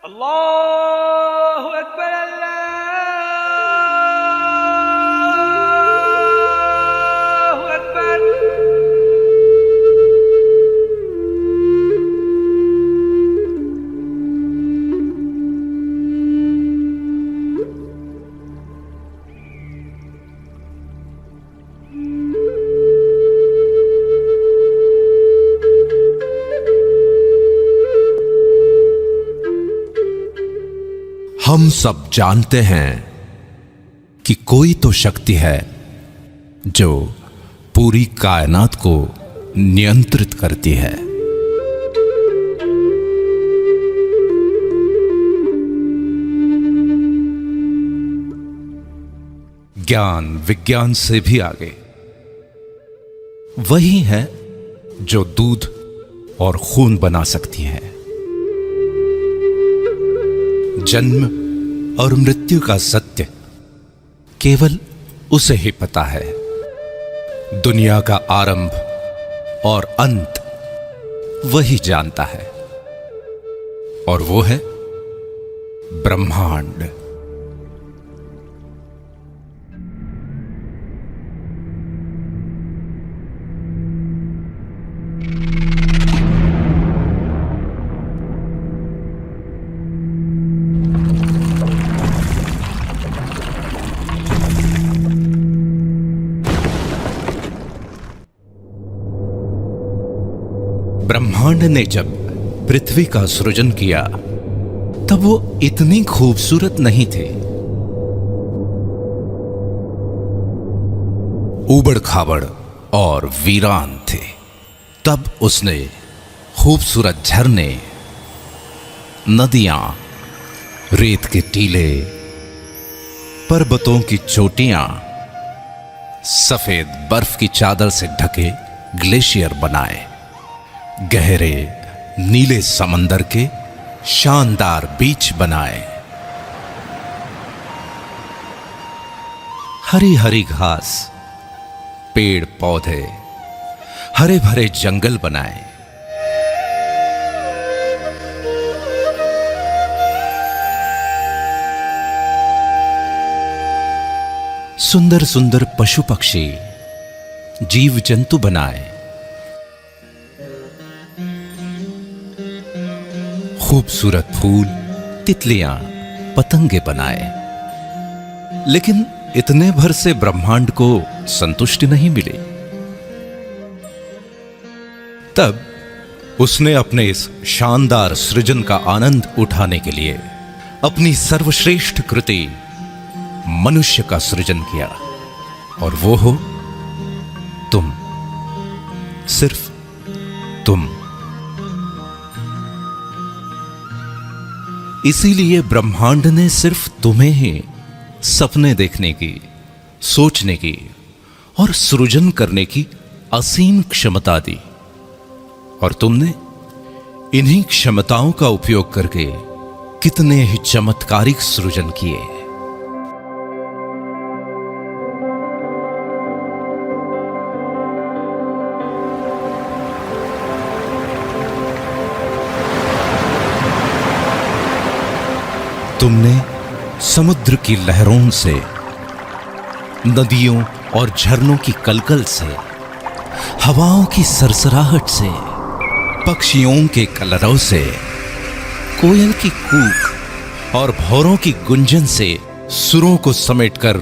अल्लाहु अकबर अल्लाहु अकबर। हम सब जानते हैं कि कोई तो शक्ति है जो पूरी कायनात को नियंत्रित करती है। ज्ञान विज्ञान से भी आगे वही है जो दूध और खून बना सकती है। जन्म और मृत्यु का सत्य केवल उसे ही पता है। दुनिया का आरंभ और अंत वही जानता है, और वो है ब्रह्मांड। ब्रह्मांड ने जब पृथ्वी का सृजन किया तब वो इतनी खूबसूरत नहीं थे। उबड़ खाबड़ और वीरान थे। तब उसने खूबसूरत झरने, नदियां, रेत के टीले, पर्वतों की चोटियां, सफेद बर्फ की चादर से ढके ग्लेशियर बनाए, गहरे नीले समंदर के शानदार बीच बनाए, हरी हरी घास, पेड़ पौधे, हरे भरे जंगल बनाए। सुंदर सुंदर पशु पक्षी, जीव जंतु बनाए। खूबसूरत फूल, तितलियां, पतंगे बनाए। लेकिन इतने भर से ब्रह्मांड को संतुष्टि नहीं मिली। तब उसने अपने इस शानदार सृजन का आनंद उठाने के लिए अपनी सर्वश्रेष्ठ कृति मनुष्य का सृजन किया, और वो हो तुम, सिर्फ तुम। इसीलिए ब्रह्मांड ने सिर्फ तुम्हें ही सपने देखने की, सोचने की और सृजन करने की असीम क्षमता दी, और तुमने इन्हीं क्षमताओं का उपयोग करके कितने ही चमत्कारिक सृजन किए। तुमने समुद्र की लहरों से, नदियों और झरनों की कलकल से, हवाओं की सरसराहट से, पक्षियों के कलरव से, कोयल की कूक और भौरों की गुंजन से सुरों को समेटकर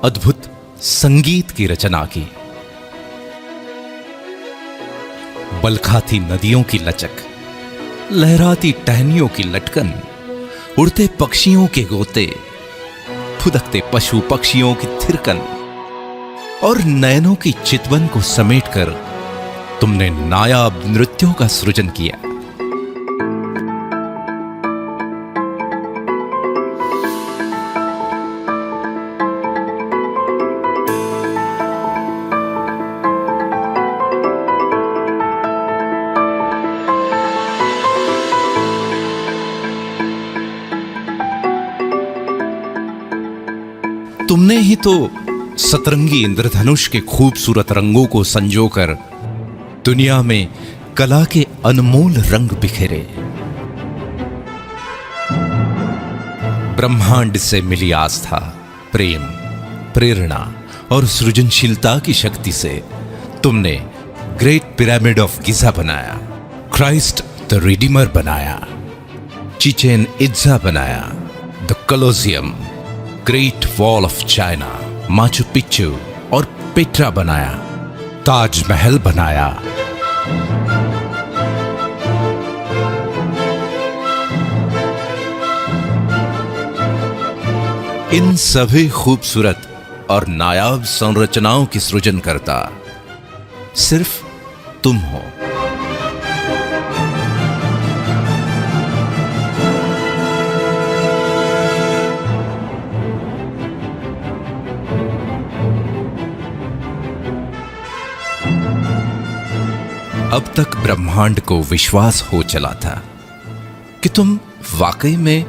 अद्भुत संगीत की रचना की। बलखाती नदियों की लचक, लहराती टहनियों की लटकन, उड़ते पक्षियों के गोते, फुदकते पशु पक्षियों की थिरकन और नयनों की चितवन को समेटकर तुमने नायाब नृत्यों का सृजन किया। तुमने ही तो सतरंगी इंद्रधनुष के खूबसूरत रंगों को संजोकर दुनिया में कला के अनमोल रंग बिखेरे। ब्रह्मांड से मिली आस्था, प्रेम, प्रेरणा और सृजनशीलता की शक्ति से तुमने ग्रेट पिरामिड ऑफ गिजा बनाया, क्राइस्ट द रिडीमर बनाया, चिचेन इत्जा बनाया, the Colosseum, great wall of China, Machu Picchu और पेट्रा बनाया, ताजमहल बनाया। इन सभी खूबसूरत और नायाब संरचनाओं की सृजन करता सिर्फ तुम हो। अब तक ब्रह्मांड को विश्वास हो चला था कि तुम वाकई में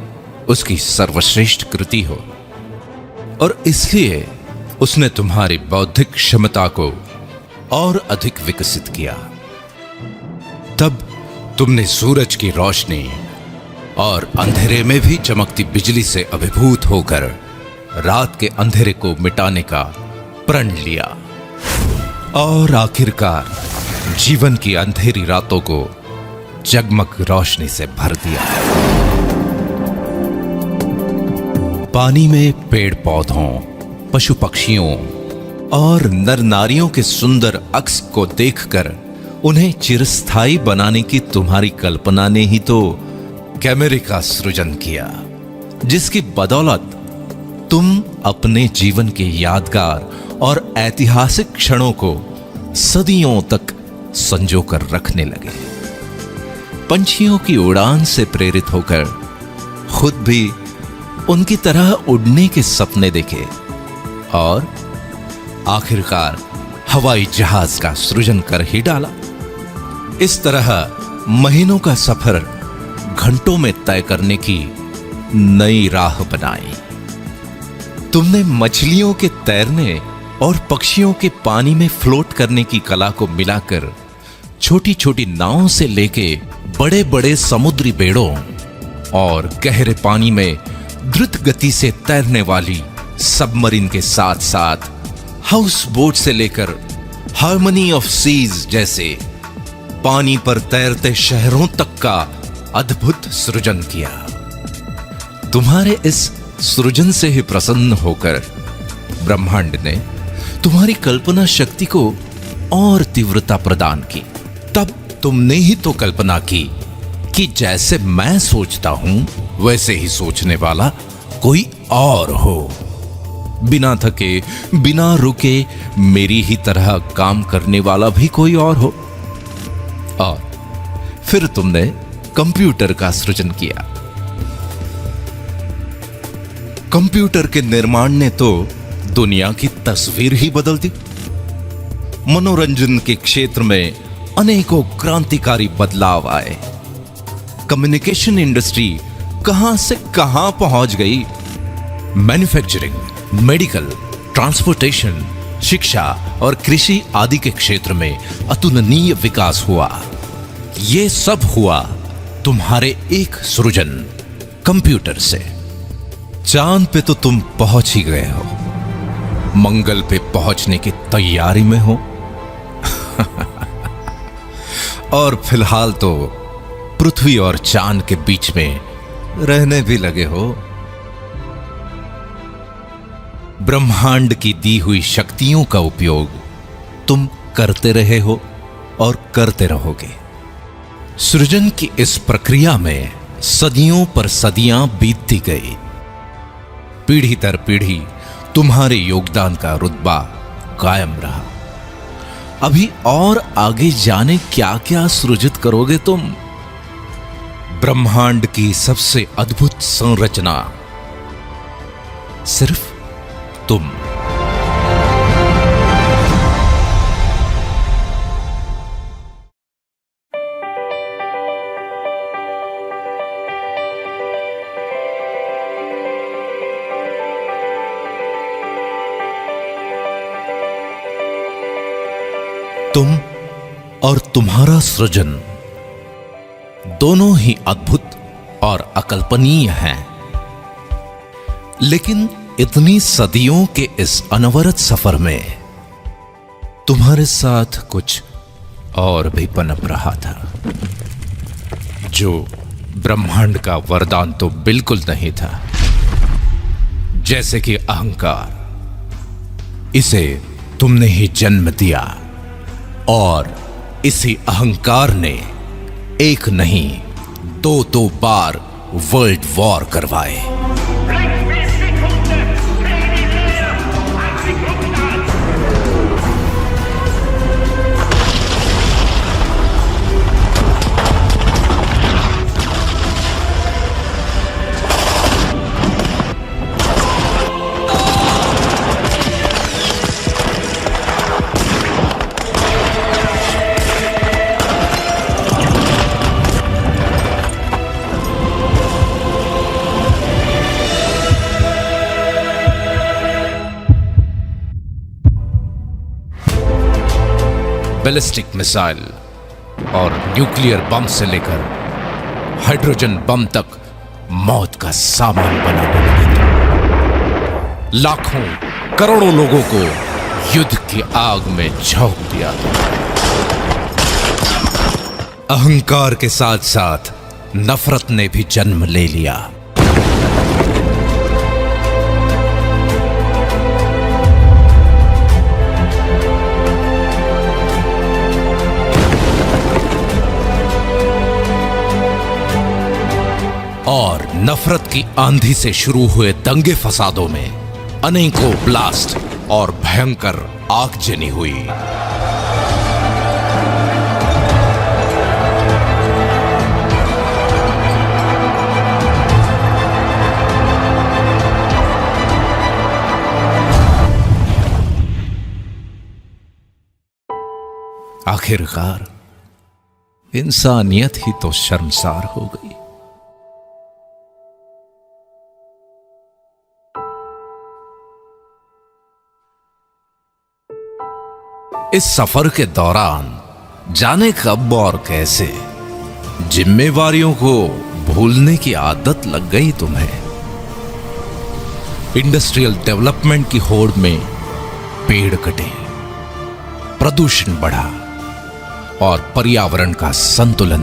उसकी सर्वश्रेष्ठ कृति हो, और इसलिए उसने तुम्हारी बौद्धिक क्षमता को और अधिक विकसित किया। तब तुमने सूरज की रोशनी और अंधेरे में भी चमकती बिजली से अभिभूत होकर रात के अंधेरे को मिटाने का प्रण लिया, और आखिरकार जीवन की अंधेरी रातों को जगमग रोशनी से भर दिया। पानी में पेड़ पौधों, पशु पक्षियों और नर नारियों के सुंदर अक्स को देखकर उन्हें चिरस्थायी बनाने की तुम्हारी कल्पना ने ही तो कैमरे का सृजन किया, जिसकी बदौलत तुम अपने जीवन के यादगार और ऐतिहासिक क्षणों को सदियों तक संजो कर रखने लगे। पंछियों की उड़ान से प्रेरित होकर खुद भी उनकी तरह उड़ने के सपने देखे, और आखिरकार हवाई जहाज का सृजन कर ही डाला। इस तरह महीनों का सफर घंटों में तय करने की नई राह बनाई। तुमने मछलियों के तैरने और पक्षियों के पानी में फ्लोट करने की कला को मिलाकर छोटी छोटी नावों से लेके बड़े बड़े समुद्री बेड़ों और गहरे पानी में द्रुत गति से तैरने वाली सबमरीन के साथ साथ हाउस बोट से लेकर हार्मनी ऑफ सीज जैसे पानी पर तैरते शहरों तक का अद्भुत सृजन किया। तुम्हारे इस सृजन से ही प्रसन्न होकर ब्रह्मांड ने तुम्हारी कल्पना शक्ति को और तीव्रता प्रदान की। तब तुमने ही तो कल्पना की कि जैसे मैं सोचता हूं वैसे ही सोचने वाला कोई और हो, बिना थके बिना रुके मेरी ही तरह काम करने वाला भी कोई और हो। और फिर तुमने कंप्यूटर का सृजन किया। कंप्यूटर के निर्माण ने तो दुनिया की तस्वीर ही बदल दी। मनोरंजन के क्षेत्र में अनेकों क्रांतिकारी बदलाव आए। कम्युनिकेशन इंडस्ट्री कहां से कहां पहुंच गई। मैन्युफैक्चरिंग, मेडिकल, ट्रांसपोर्टेशन, शिक्षा और कृषि आदि के क्षेत्र में अतुलनीय विकास हुआ। यह सब हुआ तुम्हारे एक सृजन कंप्यूटर से। चांद पे तो तुम पहुंच ही गए हो, मंगल पे पहुंचने की तैयारी में हो और फिलहाल तो पृथ्वी और चांद के बीच में रहने भी लगे हो। ब्रह्मांड की दी हुई शक्तियों का उपयोग तुम करते रहे हो और करते रहोगे। सृजन की इस प्रक्रिया में सदियों पर सदियां बीतती गई। पीढ़ी दर पीढ़ी तुम्हारे योगदान का रुतबा कायम रहा। अभी और आगे जाने क्या क्या सृजित करोगे तुम। ब्रह्मांड की सबसे अद्भुत संरचना सिर्फ तुम। तुम और तुम्हारा सृजन दोनों ही अद्भुत और अकल्पनीय हैं। लेकिन इतनी सदियों के इस अनवरत सफर में तुम्हारे साथ कुछ और भी पनप रहा था, जो ब्रह्मांड का वरदान तो बिल्कुल नहीं था। जैसे कि अहंकार, इसे तुमने ही जन्म दिया और इसी अहंकार ने एक नहीं दो बार वर्ल्ड वॉर करवाए। बैलिस्टिक मिसाइल और न्यूक्लियर बम से लेकर हाइड्रोजन बम तक मौत का सामान बनाने लगे थे। लाखों करोड़ों लोगों को युद्ध की आग में झोंक दिया। अहंकार के साथ साथ नफरत ने भी जन्म ले लिया। और नफरत की आंधी से शुरू हुए दंगे फसादों में अनेकों ब्लास्ट और भयंकर आगजनी हुई। आखिरकार इंसानियत ही तो शर्मसार हो गई। इस सफर के दौरान जाने कब और कैसे जिम्मेवारियों को भूलने की आदत लग गई तुम्हें। इंडस्ट्रियल डेवलपमेंट की होड़ में पेड़ कटे, प्रदूषण बढ़ा और पर्यावरण का संतुलन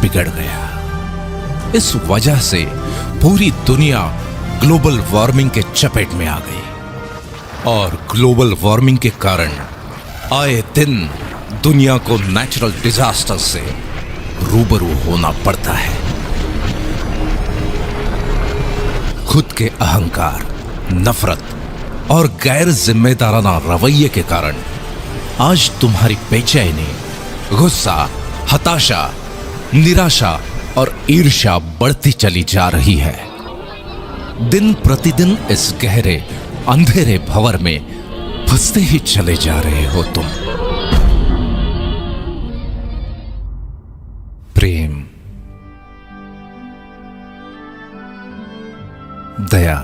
बिगड़ गया। इस वजह से पूरी दुनिया ग्लोबल वार्मिंग के चपेट में आ गई और ग्लोबल वार्मिंग के कारण आए दिन दुनिया को नेचुरल डिजास्टर से रूबरू होना पड़ता है। खुद के अहंकार, नफरत और गैर जिम्मेदाराना रवैये के कारण आज तुम्हारी बेचैनी, गुस्सा, हताशा, निराशा और ईर्ष्या बढ़ती चली जा रही है। दिन प्रतिदिन इस गहरे अंधेरे भंवर में फंसते ही चले जा रहे हो तुम। प्रेम, दया,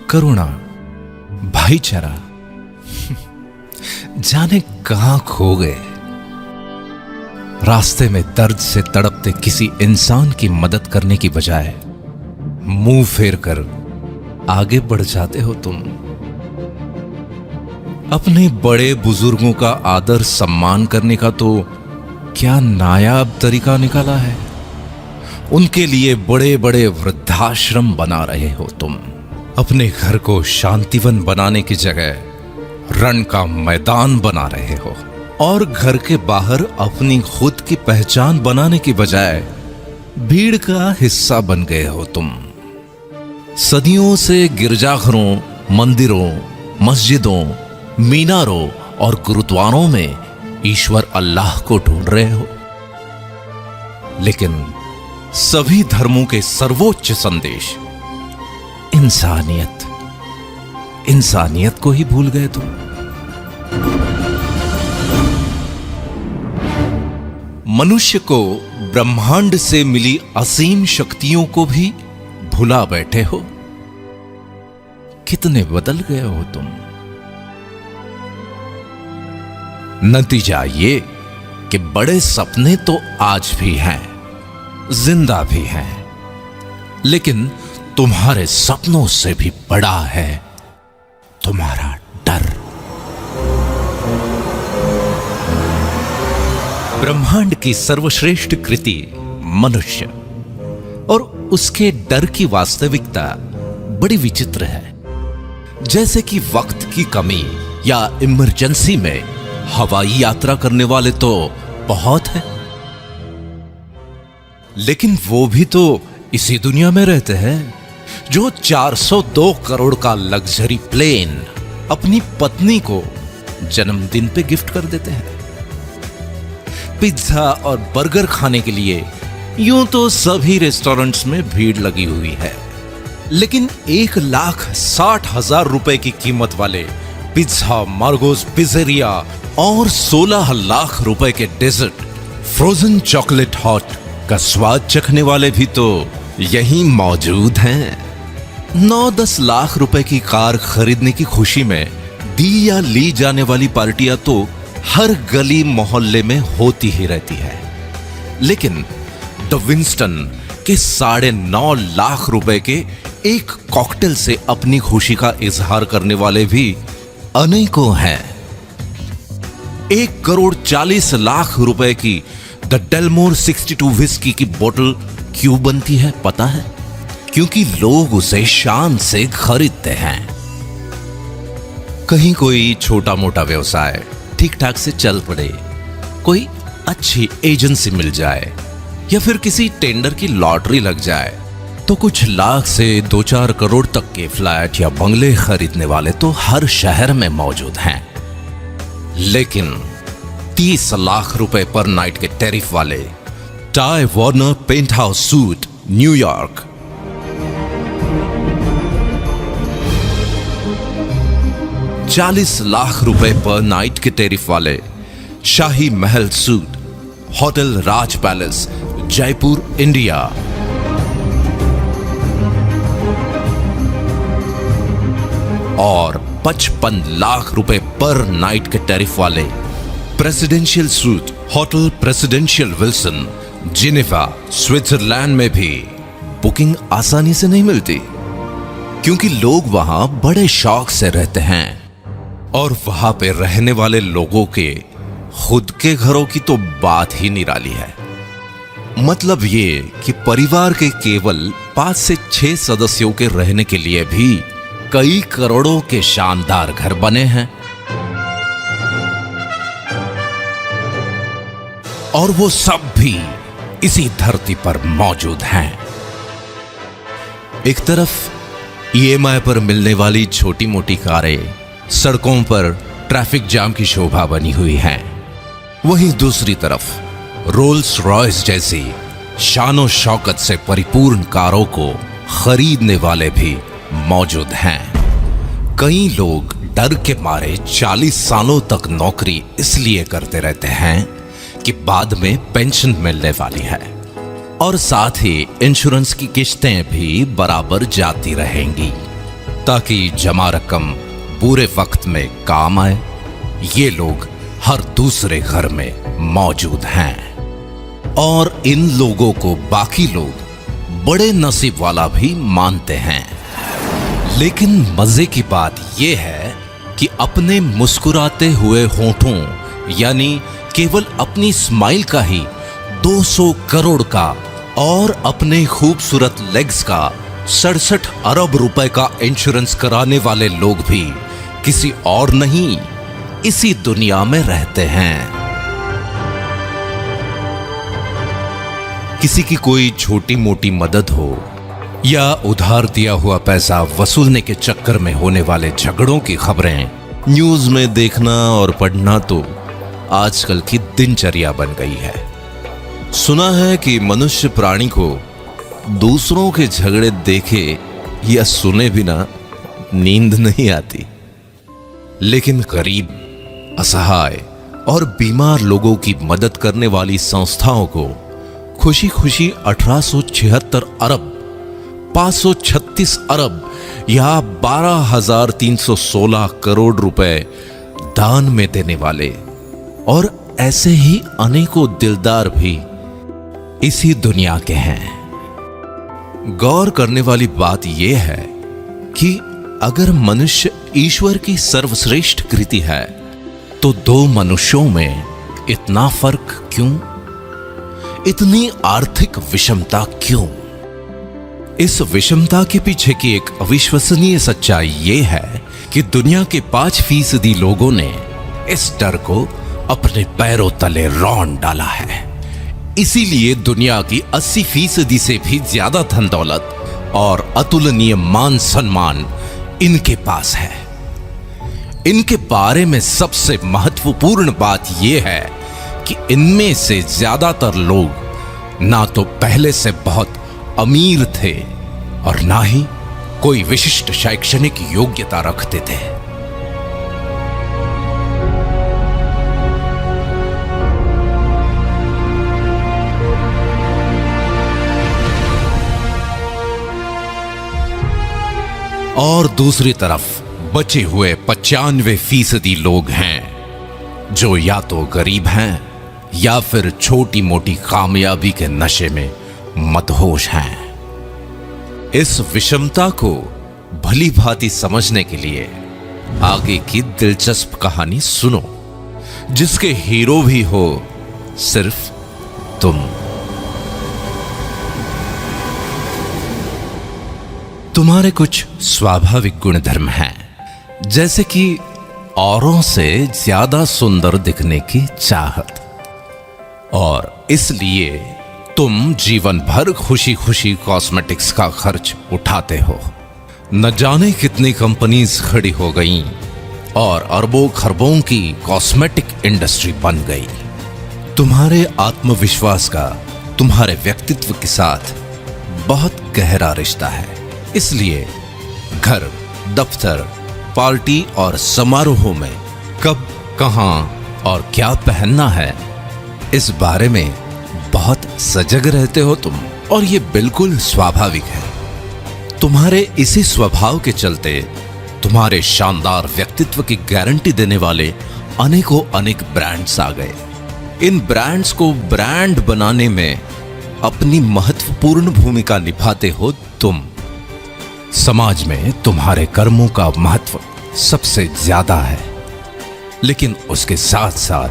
करुणा, भाईचारा जाने कहां खो गए। रास्ते में दर्द से तड़पते किसी इंसान की मदद करने की बजाय मुंह फेर कर आगे बढ़ जाते हो तुम। अपने बड़े बुजुर्गों का आदर सम्मान करने का तो क्या नायाब तरीका निकाला है। उनके लिए बड़े बड़े वृद्धाश्रम बना रहे हो तुम। अपने घर को शांतिवन बनाने की जगह रण का मैदान बना रहे हो और घर के बाहर अपनी खुद की पहचान बनाने की बजाय भीड़ का हिस्सा बन गए हो तुम। सदियों से गिरजाघरों, मंदिरों, मस्जिदों, मीनारों और गुरुद्वारों में ईश्वर अल्लाह को ढूंढ रहे हो, लेकिन सभी धर्मों के सर्वोच्च संदेश इंसानियत, इंसानियत को ही भूल गए तुम। मनुष्य को ब्रह्मांड से मिली असीम शक्तियों को भी भुला बैठे हो। कितने बदल गए हो तुम। नतीजा ये कि बड़े सपने तो आज भी हैं, जिंदा भी हैं, लेकिन तुम्हारे सपनों से भी बड़ा है तुम्हारा डर। ब्रह्मांड की सर्वश्रेष्ठ कृति मनुष्य और उसके डर की वास्तविकता बड़ी विचित्र है। जैसे कि वक्त की कमी या इमरजेंसी में हवाई यात्रा करने वाले तो बहुत हैं, लेकिन वो भी तो इसी दुनिया में रहते हैं जो 402 करोड़ का लग्जरी प्लेन अपनी पत्नी को जन्मदिन पे गिफ्ट कर देते हैं। पिज्जा और बर्गर खाने के लिए यूं तो सभी रेस्टोरेंट्स में भीड़ लगी हुई है, लेकिन 1,60,000 रुपए की कीमत वाले पिज्जा, मार्गोस पिज़्ज़ेरिया और 16 लाख रुपए के डेजर्ट, फ्रोजन चॉकलेट हॉट का स्वाद चखने वाले भी तो यहीं मौजूद हैं। 9-10 लाख रुपए की कार खरीदने की खुशी में दी या ली जाने वाली पार्टियां तो हर गली मोहल्ले में होती ही रहती है, लेकिन द विंस्टन के 9.5 लाख रुपए के एक कॉकटेल से अपनी खुशी का इजहार करने वाले भी अनेकों हैं। 1,40,00,000 रुपए की द डेलमोर 62 विस्की की बोतल क्यों बनती है पता है? क्योंकि लोग उसे शान से खरीदते हैं। कहीं कोई छोटा मोटा व्यवसाय ठीक ठाक से चल पड़े, कोई अच्छी एजेंसी मिल जाए या फिर किसी टेंडर की लॉटरी लग जाए तो कुछ लाख से 2-4 करोड़ तक के फ्लैट या बंगले खरीदने वाले तो हर शहर में मौजूद हैं, लेकिन 30 लाख रुपए पर नाइट के टैरिफ वाले Ty Warner penthouse suite New York, 40 lakh रुपए पर नाइट के टैरिफ वाले Shahi Mahal suite hotel Raj palace Jaipur India, और 55 लाख रुपए पर नाइट के टैरिफ वाले presidential suite hotel presidential Wilson Geneva Switzerland में भी बुकिंग आसानी से नहीं मिलती, क्योंकि लोग वहां बड़े शौक से रहते हैं और वहां पे रहने वाले लोगों के खुद के घरों की तो बात ही निराली है। मतलब ये कि परिवार के केवल 5 से 6 सदस्यों के रहने के लिए भी कई करोड़ों के शानदार घर बने हैं, और वो सब भी इसी धरती पर मौजूद हैं। एक तरफ ईएमआई पर मिलने वाली छोटी मोटी कारें सड़कों पर ट्रैफिक जाम की शोभा बनी हुई हैं, वहीं दूसरी तरफ रोल्स रॉयस जैसी शानो शौकत से परिपूर्ण कारों को खरीदने वाले भी मौजूद हैं। कई लोग डर के मारे 40 सालों तक नौकरी इसलिए करते रहते हैं कि बाद में पेंशन मिलने वाली है, और साथ ही इंश्योरेंस की किश्तें भी बराबर जाती रहेंगी ताकि जमा रकम पूरे वक्त में काम आए। ये लोग हर दूसरे घर में मौजूद हैं, और इन लोगों को बाकी लोग बड़े नसीब वाला भी मानते हैं। लेकिन मजे की बात यह है कि अपने मुस्कुराते हुए होठों यानी केवल अपनी स्माइल का ही 200 करोड़ का और अपने खूबसूरत लेग्स का 67 अरब रुपए का इंश्योरेंस कराने वाले लोग भी किसी और नहीं, इसी दुनिया में रहते हैं। किसी की कोई छोटी मोटी मदद हो या उधार दिया हुआ पैसा वसूलने के चक्कर में होने वाले झगड़ों की खबरें न्यूज में देखना और पढ़ना तो आजकल की दिनचर्या बन गई है। सुना है कि मनुष्य प्राणी को दूसरों के झगड़े देखे या सुने बिना नींद नहीं आती, लेकिन गरीब, असहाय और बीमार लोगों की मदद करने वाली संस्थाओं को खुशी खुशी 1876 अरब 536 अरब या 12,316 करोड़ रुपए दान में देने वाले और ऐसे ही अनेकों दिलदार भी इसी दुनिया के हैं। गौर करने वाली बात यह है कि अगर मनुष्य ईश्वर की सर्वश्रेष्ठ कृति है तो दो मनुष्यों में इतना फर्क क्यों? इतनी आर्थिक विषमता क्यों? इस विषमता के पीछे की एक अविश्वसनीय सच्चाई यह है कि दुनिया के 5% लोगों ने इस डर को अपने पैरों तले रौंद डाला है। इसीलिए दुनिया की 80% से भी ज्यादा धन दौलत और अतुलनीय मान सम्मान इनके पास है। इनके बारे में सबसे महत्वपूर्ण बात यह है कि इनमें से ज्यादातर लोग ना तो पहले से बहुत अमीर थे और ना ही कोई विशिष्ट शैक्षणिक योग्यता रखते थे। और दूसरी तरफ बचे हुए 95% लोग हैं जो या तो गरीब हैं या फिर छोटी मोटी कामयाबी के नशे में मदहोश हैं। इस विषमता को भली भांति समझने के लिए आगे की दिलचस्प कहानी सुनो, जिसके हीरो भी हो सिर्फ तुम। तुम्हारे कुछ स्वाभाविक गुणधर्म हैं, जैसे कि औरों से ज्यादा सुंदर दिखने की चाहत, और इसलिए तुम जीवन भर खुशी खुशी कॉस्मेटिक्स का खर्च उठाते हो। न जाने कितनी कंपनीज खड़ी हो गईं और अरबों खरबों की कॉस्मेटिक इंडस्ट्री बन गई। तुम्हारे आत्मविश्वास का तुम्हारे व्यक्तित्व के साथ बहुत गहरा रिश्ता है। इसलिए घर, दफ्तर, पार्टी और समारोहों में कब, कहां और क्या पहनना है, इस बारे में बहुत सजग रहते हो तुम, और ये बिल्कुल स्वाभाविक है। तुम्हारे इसी स्वभाव के चलते तुम्हारे शानदार व्यक्तित्व की गारंटी देने वाले अनेकों अनेक ब्रांड्स आ गए। इन ब्रांड्स को ब्रांड बनाने में अपनी महत्वपूर्ण भूमिका निभाते हो तुम। समाज में तुम्हारे कर्मों का महत्व सबसे ज्यादा है, लेकिन उसके साथ साथ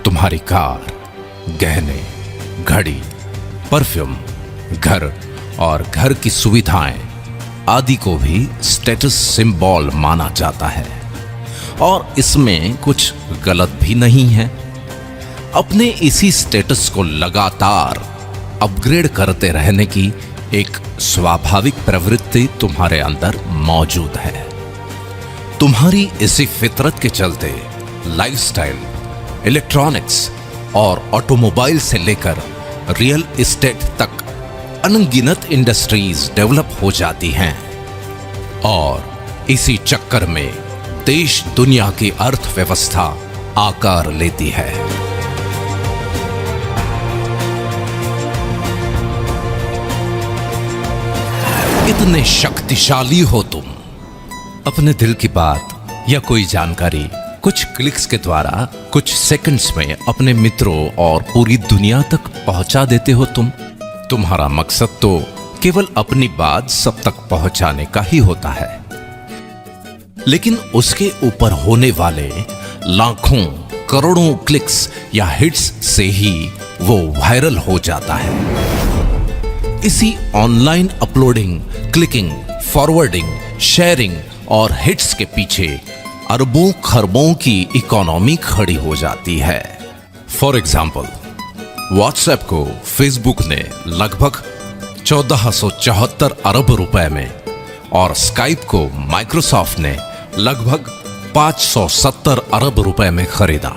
तुम्हारी कार, गहने, घड़ी, परफ्यूम, घर और घर की सुविधाएं आदि को भी स्टेटस सिंबल माना जाता है, और इसमें कुछ गलत भी नहीं है। अपने इसी स्टेटस को लगातार अपग्रेड करते रहने की एक स्वाभाविक प्रवृत्ति तुम्हारे अंदर मौजूद है। तुम्हारी इसी फितरत के चलते लाइफस्टाइल, इलेक्ट्रॉनिक्स और ऑटोमोबाइल से लेकर रियल एस्टेट तक अनगिनत इंडस्ट्रीज डेवलप हो जाती हैं, और इसी चक्कर में देश दुनिया की अर्थव्यवस्था आकार लेती है। इतने शक्तिशाली हो तुम। अपने दिल की बात या कोई जानकारी कुछ क्लिक्स के द्वारा कुछ सेकंड्स में अपने मित्रों और पूरी दुनिया तक पहुंचा देते हो तुम। तुम्हारा मकसद तो केवल अपनी बात सब तक पहुंचाने का ही होता है, लेकिन उसके ऊपर होने वाले लाखों करोड़ों क्लिक्स या हिट्स से ही वो वायरल हो जाता है। इसी online uploading, clicking, forwarding, sharing और हिट्स के पीछे अरबों खरबों की इकोनॉमी खड़ी हो जाती है। फॉर एग्जाम्पल, व्हाट्सएप को फेसबुक ने लगभग 1474 अरब रुपए में, और स्काइप को माइक्रोसॉफ्ट ने लगभग 570 अरब रुपए में खरीदा।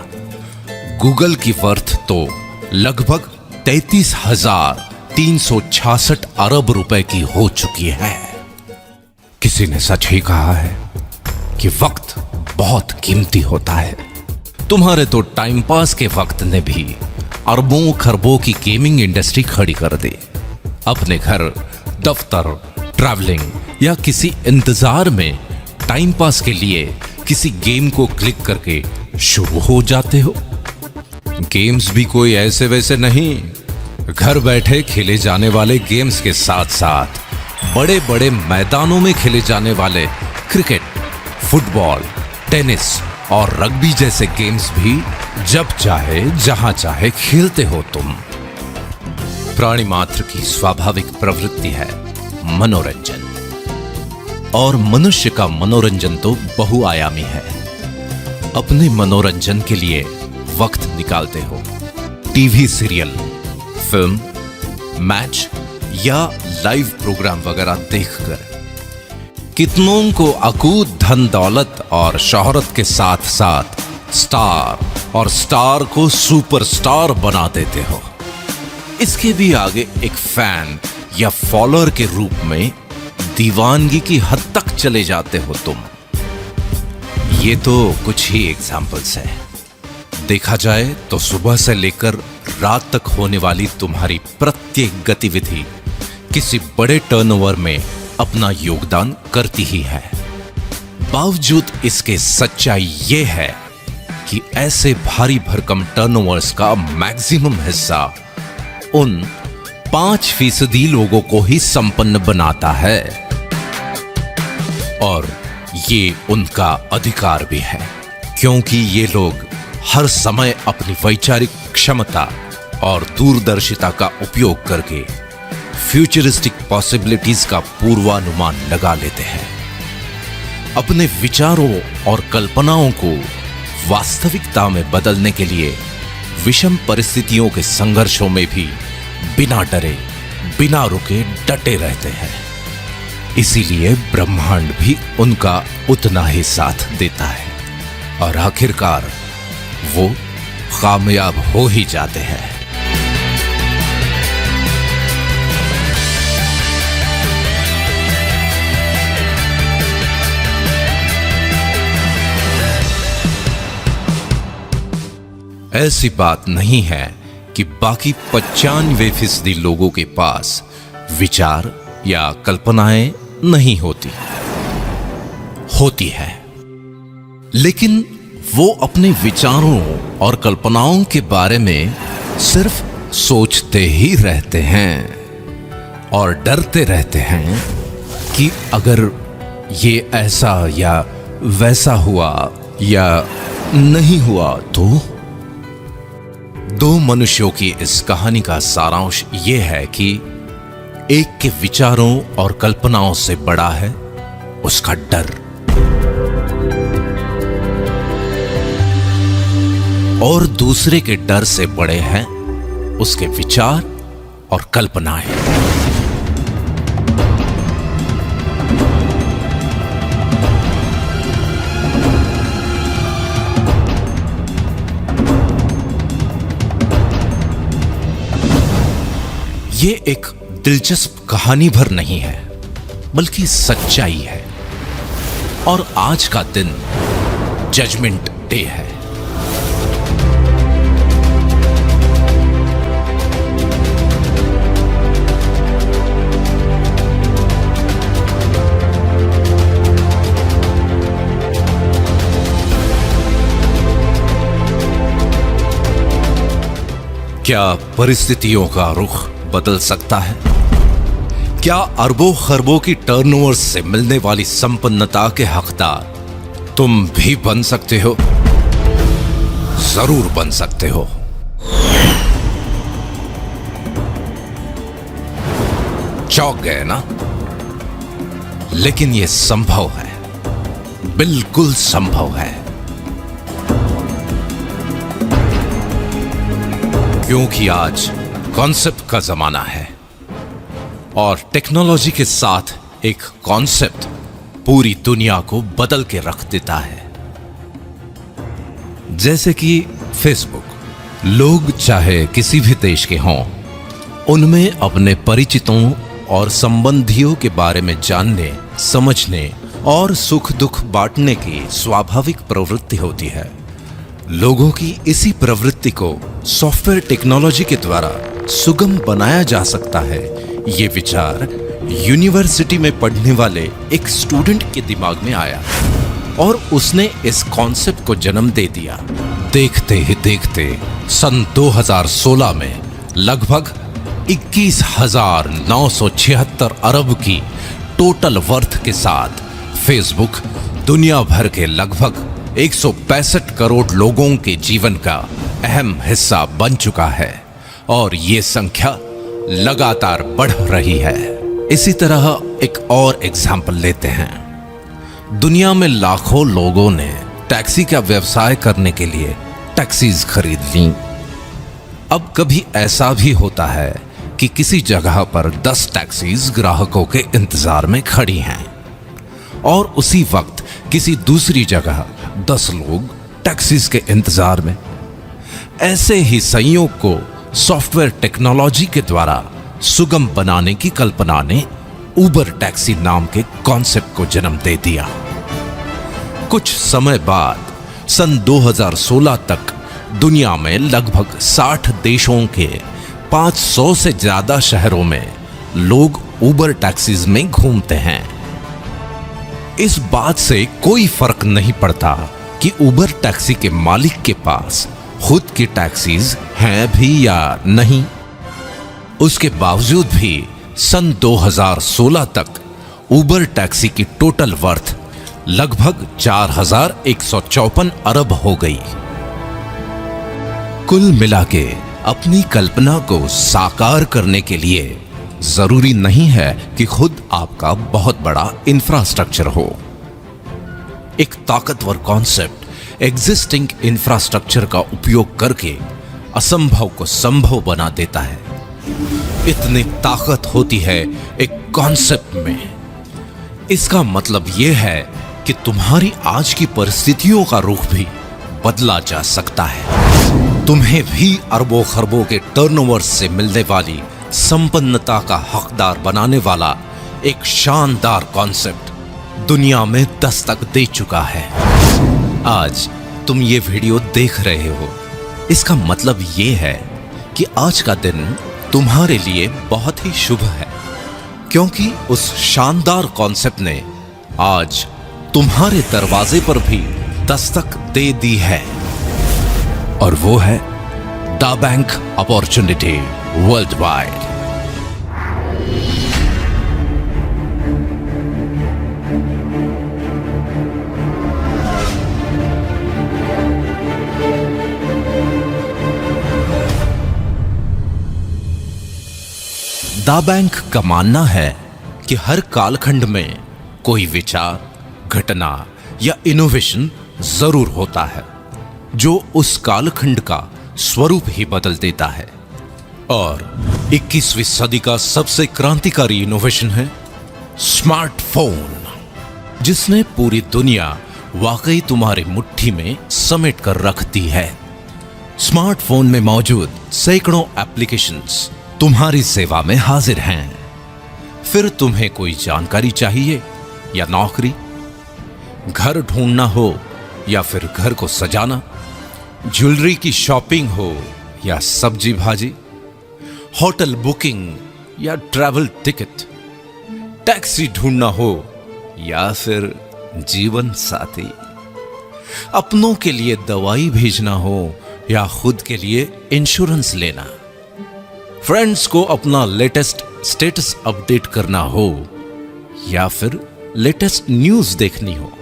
गूगल की वर्थ तो लगभग 33,366 अरब रुपए की हो चुकी है। किसी ने सच ही कहा है कि वक्त बहुत कीमती होता है। तुम्हारे तो टाइम पास के वक्त ने भी अरबों खरबों की गेमिंग इंडस्ट्री खड़ी कर दी। अपने घर, दफ्तर, ट्रैवलिंग या किसी इंतजार में टाइम पास के लिए किसी गेम को क्लिक करके शुरू हो जाते हो। गेम्स भी कोई ऐसे वैसे नहीं, घर बैठे खेले जाने वाले गेम्स के साथ साथ बड़े बड़े मैदानों में खेले जाने वाले क्रिकेट, फुटबॉल, टेनिस और रग्बी जैसे गेम्स भी जब चाहे जहां चाहे खेलते हो तुम। प्राणी मात्र की स्वाभाविक प्रवृत्ति है मनोरंजन, और मनुष्य का मनोरंजन तो बहुआयामी है। अपने मनोरंजन के लिए वक्त निकालते हो टीवी सीरियल, फिल्म, मैच या लाइव प्रोग्राम वगैरह देखकर। कितनों को अकूत धन दौलत और शोहरत के साथ साथ स्टार और स्टार को सुपरस्टार बना देते हो। इसके भी आगे एक फैन या फॉलोअर के रूप में दीवानगी की हद तक चले जाते हो तुम। ये तो कुछ ही एग्जाम्पल्स है। देखा जाए तो सुबह से लेकर रात तक होने वाली तुम्हारी प्रत्येक गतिविधि किसी बड़े टर्नओवर में अपना योगदान करती ही है। बावजूद इसके सच्चाई ये है कि ऐसे भारी भरकम टर्नओवर्स का मैक्सिमम हिस्सा उन 5% लोगों को ही संपन्न बनाता है, और ये उनका अधिकार भी है, क्योंकि ये लोग हर समय अपनी वैचारिक क्षमता और दूरदर्शिता का उपयोग करके फ्यूचरिस्टिक पॉसिबिलिटीज का पूर्वानुमान लगा लेते हैं। अपने विचारों और कल्पनाओं को वास्तविकता में बदलने के लिए विषम परिस्थितियों के संघर्षों में भी बिना डरे, बिना रुके डटे रहते हैं। इसीलिए ब्रह्मांड भी उनका उतना ही साथ देता है, और आखिरकार वो कामयाब हो ही जाते हैं। ऐसी बात नहीं है कि बाकी 95% लोगों के पास विचार या कल्पनाएं नहीं होती है, लेकिन वो अपने विचारों और कल्पनाओं के बारे में सिर्फ सोचते ही रहते हैं और डरते रहते हैं कि अगर ये ऐसा या वैसा हुआ या नहीं हुआ तो। दो मनुष्यों की इस कहानी का सारांश ये है कि एक के विचारों और कल्पनाओं से बड़ा है उसका डर, और दूसरे के डर से बड़े हैं उसके विचार और कल्पनाएं। ये एक दिलचस्प कहानी भर नहीं है, बल्कि सच्चाई है। और आज का दिन जजमेंट डे है। क्या परिस्थितियों का रुख बदल सकता है? क्या अरबों खरबों की टर्नओवर से मिलने वाली संपन्नता के हकदार तुम भी बन सकते हो? जरूर बन सकते हो। चौंक गए ना? लेकिन यह संभव है, बिल्कुल संभव है, क्योंकि आज कॉन्सेप्ट का जमाना है, और टेक्नोलॉजी के साथ एक कॉन्सेप्ट पूरी दुनिया को बदल के रख देता है। जैसे कि फेसबुक। लोग चाहे किसी भी देश के हों, उनमें अपने परिचितों और संबंधियों के बारे में जानने, समझने और सुख दुख बांटने की स्वाभाविक प्रवृत्ति होती है। लोगों की इसी प्रवृत्ति को सॉफ्टवेयर टेक्नोलॉजी के द्वारा सुगम बनाया जा सकता है, ये विचार यूनिवर्सिटी में पढ़ने वाले एक स्टूडेंट के दिमाग में आया और उसने इस कॉन्सेप्ट को जन्म दे दिया। देखते ही देखते सन 2016 में लगभग 21,976 अरब की टोटल वर्थ के साथ फेसबुक दुनिया भर के लगभग 165 करोड़ लोगों के जीवन का अहम हिस्सा बन चुका है और ये संख्या लगातार बढ़ रही है। इसी तरह एक और एग्जाम्पल लेते हैं। दुनिया में लाखों लोगों ने टैक्सी का व्यवसाय करने के लिए टैक्सीज खरीद लीं। अब कभी ऐसा भी होता है कि किसी जगह पर 10 टैक्सीज ग्राहकों के इंतजार में खड़ी हैं और उसी वक्त किसी दूसरी जगह 10 लोग टैक्सीज के इंतजार में। ऐसे ही संयोग को सॉफ्टवेयर टेक्नोलॉजी के द्वारा सुगम बनाने की कल्पना ने उबर टैक्सी नाम के कॉन्सेप्ट को जन्म दे दिया। कुछ समय बाद सन 2016 तक दुनिया में लगभग 60 देशों के 500 से ज्यादा शहरों में लोग उबर टैक्सीज में घूमते हैं। इस बात से कोई फर्क नहीं पड़ता कि उबर टैक्सी के मालिक के पास खुद की टैक्सीज हैं भी या नहीं। उसके बावजूद भी सन 2016 तक उबर टैक्सी की टोटल वर्थ लगभग 4,154 अरब हो गई। कुल मिलाके अपनी कल्पना को साकार करने के लिए जरूरी नहीं है कि खुद आपका बहुत बड़ा इंफ्रास्ट्रक्चर हो। एक ताकतवर कॉन्सेप्ट एग्जिस्टिंग इंफ्रास्ट्रक्चर का उपयोग करके असंभव को संभव बना देता है। इतनी ताकत होती है एक कॉन्सेप्ट में। इसका मतलब यह है कि तुम्हारी आज की परिस्थितियों का रुख भी बदला जा सकता है। तुम्हें भी अरबों खरबों के टर्नओवर से मिलने वाली संपन्नता का हकदार बनाने वाला एक शानदार कॉन्सेप्ट दुनिया में दस्तक दे चुका है। आज तुम ये वीडियो देख रहे हो, इसका मतलब ये है कि आज का दिन तुम्हारे लिए बहुत ही शुभ है, क्योंकि उस शानदार कॉन्सेप्ट ने आज तुम्हारे दरवाजे पर भी दस्तक दे दी है और वो है दा बैंक अपॉर्चुनिटी वर्ल्ड वाइड। दा बैंक का मानना है कि हर कालखंड में कोई विचार, घटना या इनोवेशन जरूर होता है जो उस कालखंड का स्वरूप ही बदल देता है। और 21वीं सदी का सबसे क्रांतिकारी इनोवेशन है स्मार्टफोन, जिसने पूरी दुनिया वाकई तुम्हारी मुट्ठी में समेट कर रख दी है। स्मार्टफोन में मौजूद सैकड़ों एप्लीकेशंस तुम्हारी सेवा में हाजिर हैं। फिर तुम्हें कोई जानकारी चाहिए या नौकरी, घर ढूंढना हो या फिर घर को सजाना, ज्वेलरी की शॉपिंग हो या सब्जी भाजी, होटल बुकिंग या ट्रैवल टिकट, टैक्सी ढूंढना हो या फिर जीवन साथी, अपनों के लिए दवाई भेजना हो या खुद के लिए इंश्योरेंस लेना, फ्रेंड्स को अपना लेटेस्ट स्टेटस अपडेट करना हो या फिर लेटेस्ट न्यूज देखनी हो,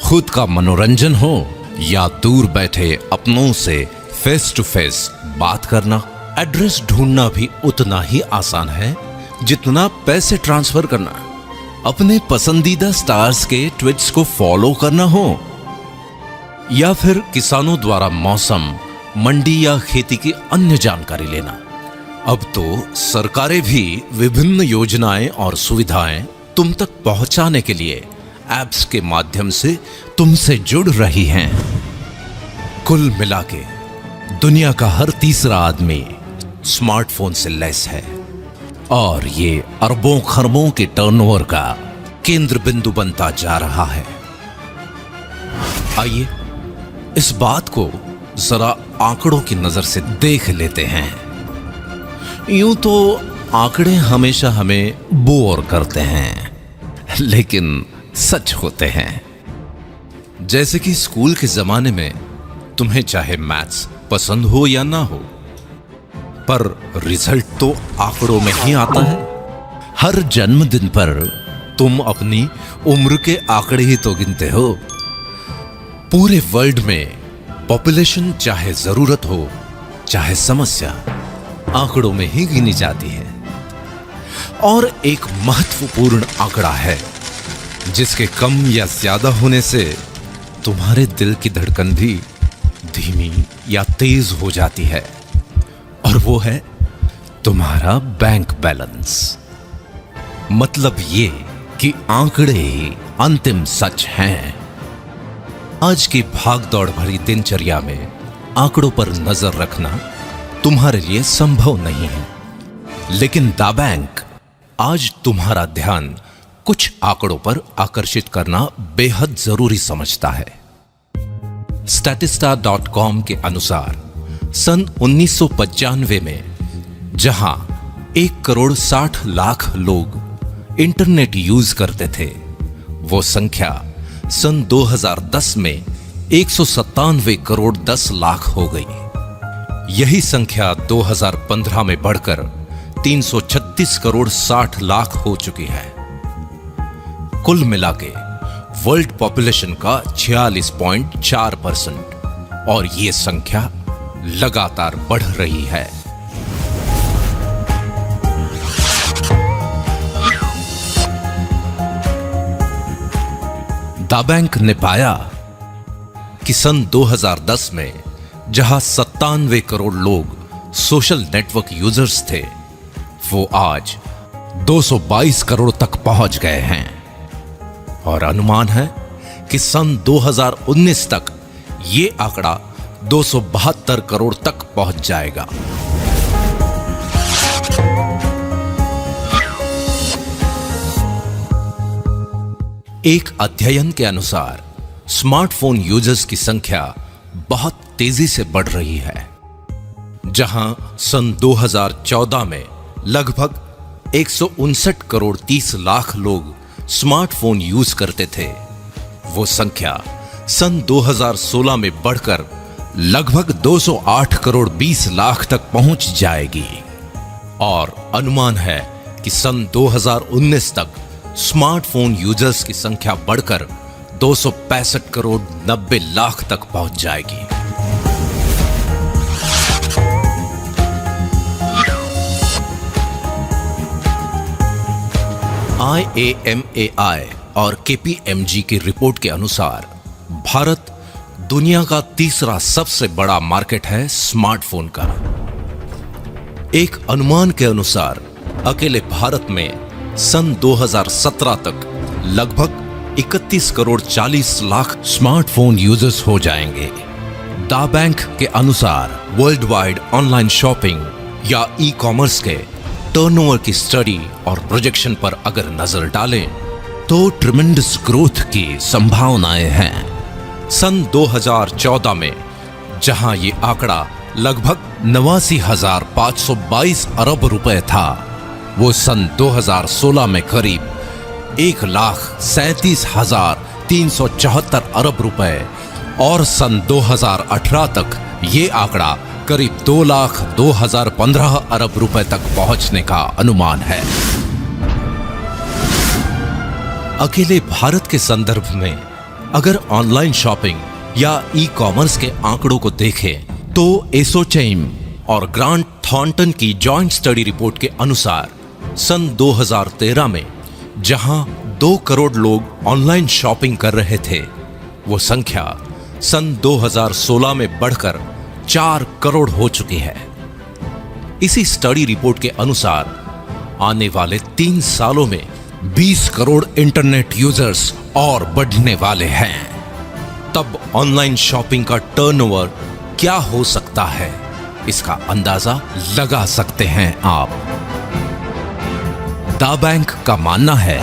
खुद का मनोरंजन हो या दूर बैठे अपनों से फेस टू फेस बात करना, एड्रेस ढूंढना भी उतना ही आसान है जितना पैसे ट्रांसफर करना, अपने पसंदीदा स्टार्स के ट्वीट्स को फॉलो करना हो या फिर किसानों द्वारा मौसम, मंडी या खेती की अन्य जानकारी लेना। अब तो सरकारें भी विभिन्न योजनाएं और सुविधाएं तुम तक पहुंचाने के लिए ऐप्स के माध्यम से तुमसे जुड़ रही हैं। कुल मिलाके दुनिया का हर तीसरा आदमी स्मार्टफोन से लैस है और ये अरबों खरबों के टर्नओवर का केंद्र बिंदु बनता जा रहा है। आइए इस बात को जरा आंकड़ों की नजर से देख लेते हैं। यूं तो आंकड़े हमेशा हमें बोर करते हैं, लेकिन सच होते हैं। जैसे कि स्कूल के जमाने में तुम्हें चाहे मैथ्स पसंद हो या ना हो, पर रिजल्ट तो आंकड़ों में ही आता है। हर जन्मदिन पर तुम अपनी उम्र के आंकड़े ही तो गिनते हो। पूरे वर्ल्ड में पॉपुलेशन चाहे जरूरत हो चाहे समस्या, आंकड़ों में ही गिनी जाती है। और एक महत्वपूर्ण आंकड़ा है जिसके कम या ज्यादा होने से तुम्हारे दिल की धड़कन भी धीमी या तेज हो जाती है, और वो है तुम्हारा बैंक बैलेंस। मतलब ये कि आंकड़े ही अंतिम सच हैं। आज की भागदौड़ भरी दिनचर्या में आंकड़ों पर नजर रखना तुम्हारे लिए संभव नहीं है, लेकिन द बैंक आज तुम्हारा ध्यान कुछ आंकड़ों पर आकर्षित करना बेहद जरूरी समझता है। statista.com के अनुसार सन 1995 में जहां 1,60,00,000 लोग इंटरनेट यूज करते थे, वो संख्या सन 2010 में 197,10,00,000 हो गई। यही संख्या 2015 में बढ़कर 336,60,00,000 हो चुकी है। कुल मिलाके वर्ल्ड पॉपुलेशन का 46.4%, और ये संख्या लगातार बढ़ रही है। द बैंक ने पाया कि सन 2010 में जहां 97 करोड़ लोग सोशल नेटवर्क यूजर्स थे, वो आज 222 करोड़ तक पहुंच गए हैं, और अनुमान है कि सन 2019 तक ये आंकड़ा 272 करोड़ तक पहुंच जाएगा। एक अध्ययन के अनुसार स्मार्टफोन यूजर्स की संख्या बहुत तेजी से बढ़ रही है। जहां सन 2014 में लगभग 159 करोड़ 30 लाख लोग स्मार्टफोन यूज करते थे, वो संख्या सन 2016 में बढ़कर लगभग 208 करोड़ 20 लाख तक पहुंच जाएगी, और अनुमान है कि सन 2019 तक स्मार्टफोन यूजर्स की संख्या बढ़कर 265 करोड़ 90 लाख तक पहुंच जाएगी। IAMAI और KPMG की रिपोर्ट के अनुसार भारत दुनिया का तीसरा सबसे बड़ा मार्केट है स्मार्टफोन का। एक अनुमान के अनुसार अकेले भारत में सन 2017 तक लगभग 31 करोड़ 40 लाख स्मार्टफोन यूजर्स हो जाएंगे। द बैंक के अनुसार वर्ल्ड वाइड ऑनलाइन शॉपिंग या ई कॉमर्स के टर्नओवर की स्टडी और प्रोजेक्शन पर अगर नजर डालें तो ट्रिमेंडस ग्रोथ की संभावनाएं हैं। सन 2014 में जहां ये आंकड़ा लगभग 89,522 अरब रुपए था, वो सन 2016 में करीब 1,37,374 अरब रुपए, और सन 2018 तक ये आंकड़ा करीब 2,02,015 अरब रुपए तक पहुंचने का अनुमान है। अकेले भारत के संदर्भ में अगर ऑनलाइन शॉपिंग या ई कॉमर्स के आंकड़ों को देखें तो एसोचैम और ग्रांट थॉर्नटन की जॉइंट स्टडी रिपोर्ट के अनुसार सन 2013 में जहां 2 करोड़ लोग ऑनलाइन शॉपिंग कर रहे थे, वो संख्या सन 2016 में बढ़कर 4 करोड़ हो चुकी है। इसी स्टडी रिपोर्ट के अनुसार आने वाले 3 सालों में 20 करोड़ इंटरनेट यूजर्स और बढ़ने वाले हैं। तब ऑनलाइन शॉपिंग का टर्नओवर क्या हो सकता है, इसका अंदाजा लगा सकते हैं आप। द बैंक का मानना है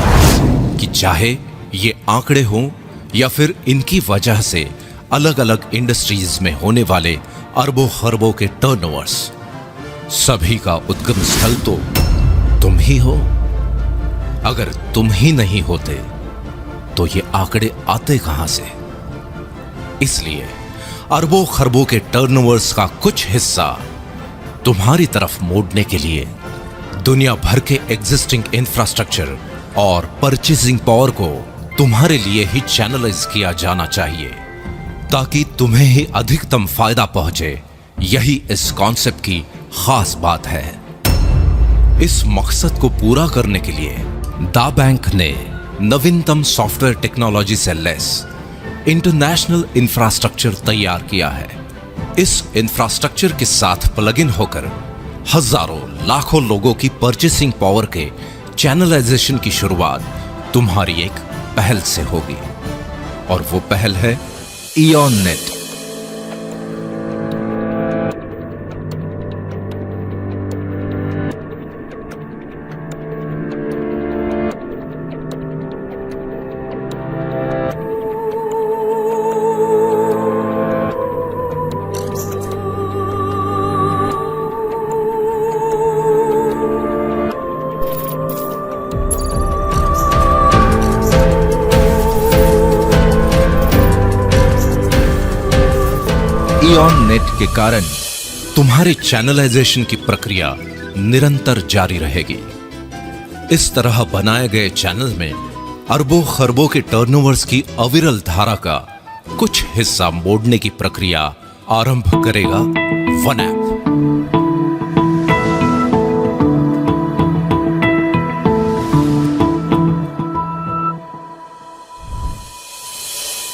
कि चाहे ये आंकड़े हों या फिर इनकी वजह से अलग अलग इंडस्ट्रीज में होने वाले अरबों खरबों के टर्नओवर्स, सभी का उद्गम स्थल तो तुम ही हो। अगर तुम ही नहीं होते तो ये आंकड़े आते कहां से? इसलिए अरबों खरबों के टर्नओवर्स का कुछ हिस्सा तुम्हारी तरफ मोड़ने के लिए दुनिया भर के एग्जिस्टिंग इंफ्रास्ट्रक्चर और परचेसिंग पावर को तुम्हारे लिए ही चैनलाइज किया जाना चाहिए, ताकि तुम्हें ही अधिकतम फायदा पहुंचे। यही इस कॉन्सेप्ट की खास बात है। इस मकसद को पूरा करने के लिए दा बैंक ने नवीनतम सॉफ्टवेयर टेक्नोलॉजी से लेस इंटरनेशनल इंफ्रास्ट्रक्चर तैयार किया है। इस इंफ्रास्ट्रक्चर के साथ प्लग इन होकर हजारों लाखों लोगों की परचेसिंग पावर के चैनलाइजेशन की शुरुआत तुम्हारी एक पहल से होगी, और वो पहल है इयॉन नेट। इयॉन नेट के कारण तुम्हारे चैनलाइजेशन की प्रक्रिया निरंतर जारी रहेगी। इस तरह बनाए गए चैनल में अरबों खरबों के टर्नओवर्स की अविरल धारा का कुछ हिस्सा मोड़ने की प्रक्रिया आरंभ करेगा वन ऐप।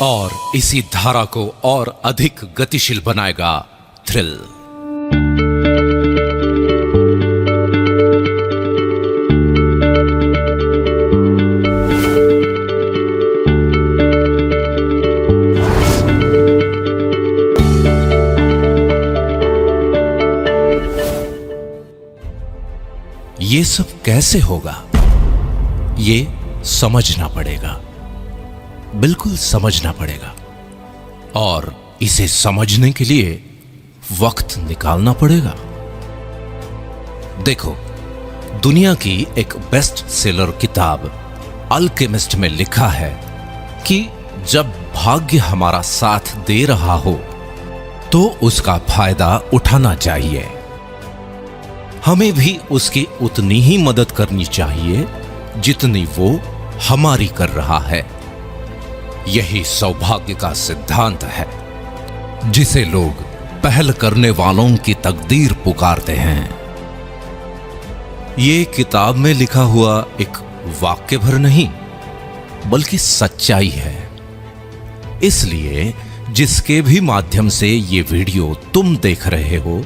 और इसी धारा को और अधिक गतिशील बनाएगा थ्रिल। ये सब कैसे होगा, ये समझना पड़ेगा, बिल्कुल समझना पड़ेगा। और इसे समझने के लिए वक्त निकालना पड़ेगा। देखो, दुनिया की एक बेस्ट सेलर किताब अल्केमिस्ट में लिखा है कि जब भाग्य हमारा साथ दे रहा हो तो उसका फायदा उठाना चाहिए। हमें भी उसकी उतनी ही मदद करनी चाहिए जितनी वो हमारी कर रहा है। यही सौभाग्य का सिद्धांत है, जिसे लोग पहल करने वालों की तकदीर पुकारते हैं। ये किताब में लिखा हुआ एक वाक्य भर नहीं, बल्कि सच्चाई है। इसलिए जिसके भी माध्यम से ये वीडियो तुम देख रहे हो,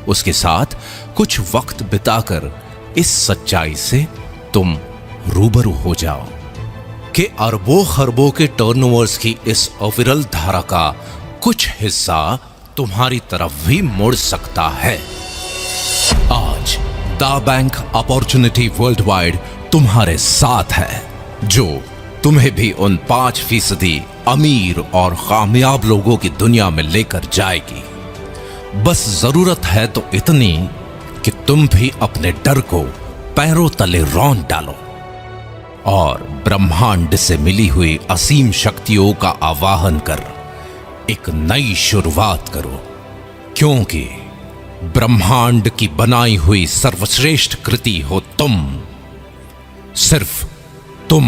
उसके साथ कुछ वक्त बिताकर इस सच्चाई से तुम रूबरू हो जाओ कि अरबों खरबों के टर्नओवर्स की इस अविरल धारा का कुछ हिस्सा तुम्हारी तरफ भी मुड़ सकता है। आज दा बैंक अपॉर्चुनिटी वर्ल्ड वाइड तुम्हारे साथ है, जो तुम्हें भी उन 5% अमीर और कामयाब लोगों की दुनिया में लेकर जाएगी। बस जरूरत है तो इतनी कि तुम भी अपने डर को पैरों तले रौंद डालो और ब्रह्मांड से मिली हुई असीम शक्तियों का आवाहन कर एक नई शुरुआत करो, क्योंकि ब्रह्मांड की बनाई हुई सर्वश्रेष्ठ कृति हो तुम, सिर्फ तुम।